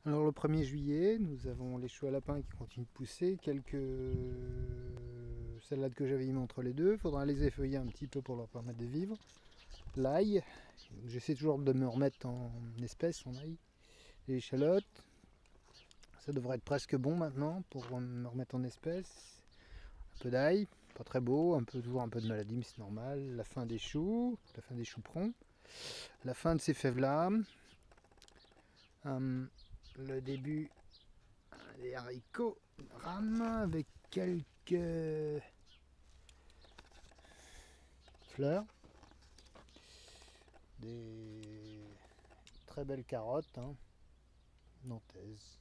Alors le 1er juillet, nous avons les choux à lapin qui continuent de pousser, quelques salades que j'avais mis entre les deux, il faudra les effeuiller un petit peu pour leur permettre de vivre. L'ail, j'essaie toujours de me remettre en espèces, en ail. Les échalotes, ça devrait être presque bon maintenant pour me remettre en espèces. Un peu d'ail, pas très beau, toujours un peu de maladie mais c'est normal. La fin des choux, la fin des chouperons, la fin de ces fèves là. Le début des haricots rames avec quelques fleurs, des très belles carottes nantaises,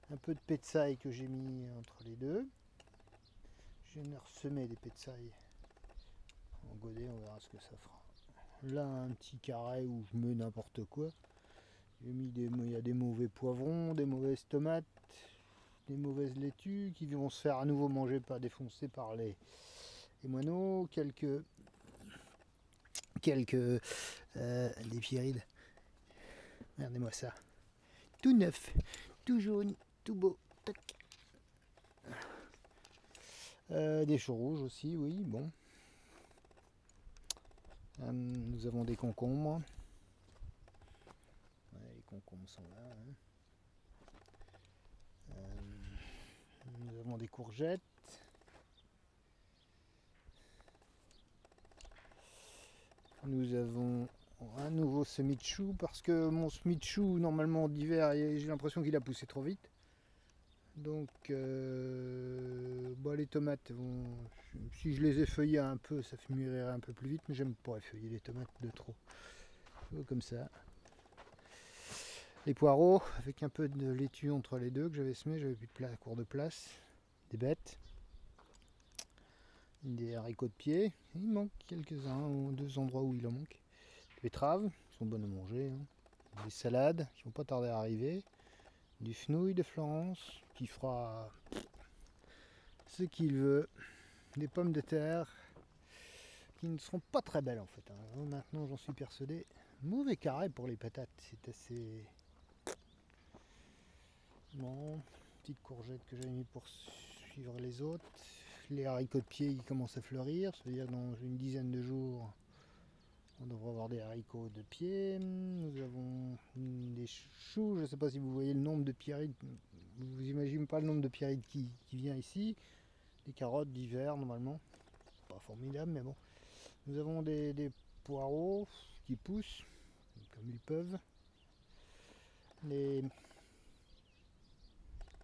un peu de petsaï que j'ai mis entre les deux. Je viens de ressemer des petsaï en godet, on verra ce que ça fera. Là un petit carré où je mets n'importe quoi. J'ai mis il y a des mauvais poivrons, des mauvaises tomates, des mauvaises laitues qui vont se faire à nouveau manger, pas défoncer par les moineaux, quelques des pierrides. Regardez-moi ça. Tout neuf, tout jaune, tout beau. Tac. Des choux rouges aussi, oui, bon. Nous avons des concombres. Ouais, les concombres sont là. Nous avons des courgettes. Nous avons un nouveau semis de chou parce que mon semis de chou normalement d'hiver j'ai l'impression qu'il a poussé trop vite. Donc les tomates vont, si je les effeuillais un peu ça mûrirait un peu plus vite, mais j'aime pas effeuiller les tomates de trop. Comme ça. Les poireaux avec un peu de laitue entre les deux que j'avais semé, j'avais plus de place, cours de place. Des bêtes. Des haricots de pied, il manque quelques-uns, ou deux endroits où il en manque. Des betteraves, qui sont bonnes à manger. Des salades, qui vont pas tarder à arriver. Du fenouil de Florence, qui fera ce qu'il veut. Des pommes de terre, qui ne seront pas très belles en fait. Maintenant j'en suis persuadé. Mauvais carré pour les patates, c'est assez... Bon, petite courgette que j'avais mis pour suivre les autres. Les haricots de pied qui commencent à fleurir, ça veut dire que dans une dizaine de jours on devrait avoir des haricots de pied. Nous avons des choux, je ne sais pas si vous voyez le nombre de pierrides, vous imaginez pas le nombre de pierrides qui vient ici. Des carottes d'hiver normalement, pas formidable mais bon. Nous avons des poireaux qui poussent comme ils peuvent. Les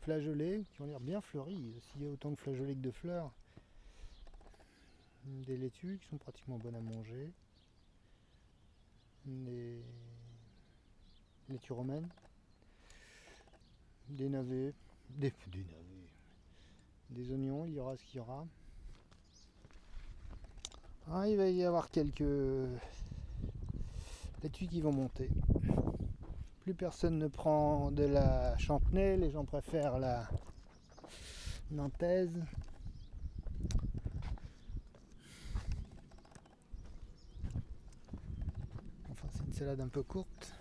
flageolets qui ont l'air bien fleuris, s'il y a autant de flageolets que de fleurs. Des laitues qui sont pratiquement bonnes à manger. Des laitues romaines. Des navets. Des navets. Des oignons, il y aura ce qu'il y aura. Il va y avoir quelques laitues qui vont monter. Plus personne ne prend de la chantenay, les gens préfèrent la nantaise. Enfin, c'est une salade un peu courte.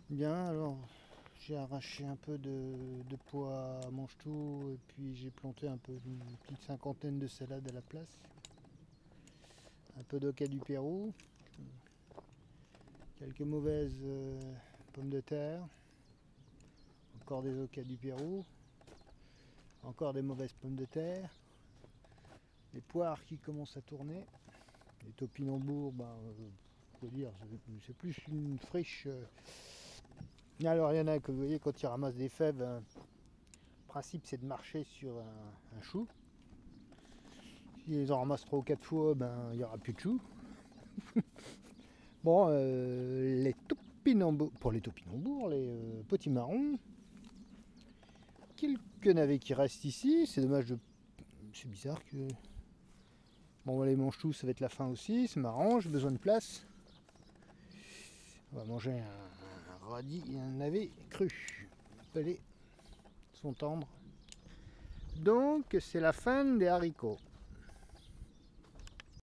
Bien, alors j'ai arraché un peu de pois à mange-tout et puis j'ai planté un peu, une petite cinquantaine de salades à la place. Un peu d'oca du Pérou, quelques mauvaises pommes de terre, encore des oca du Pérou, encore des mauvaises pommes de terre, les poires qui commencent à tourner, les topinambours, faut dire, c'est plus une friche. Alors il y en a que vous voyez quand ils ramassent des fèves, le principe c'est de marcher sur un chou. S'ils en ramassent 3 ou 4 fois, il n'y aura plus de choux. Bon, les topinambours, pour les topinambours, les petits marrons, quelques navets qui restent ici, c'est dommage de... C'est bizarre que... Bon, les mange-tout, ça va être la fin aussi, c'est marrant, j'ai besoin de place. On va manger un radis et un navet cru. Les sont tendres. Donc, c'est la fin des haricots.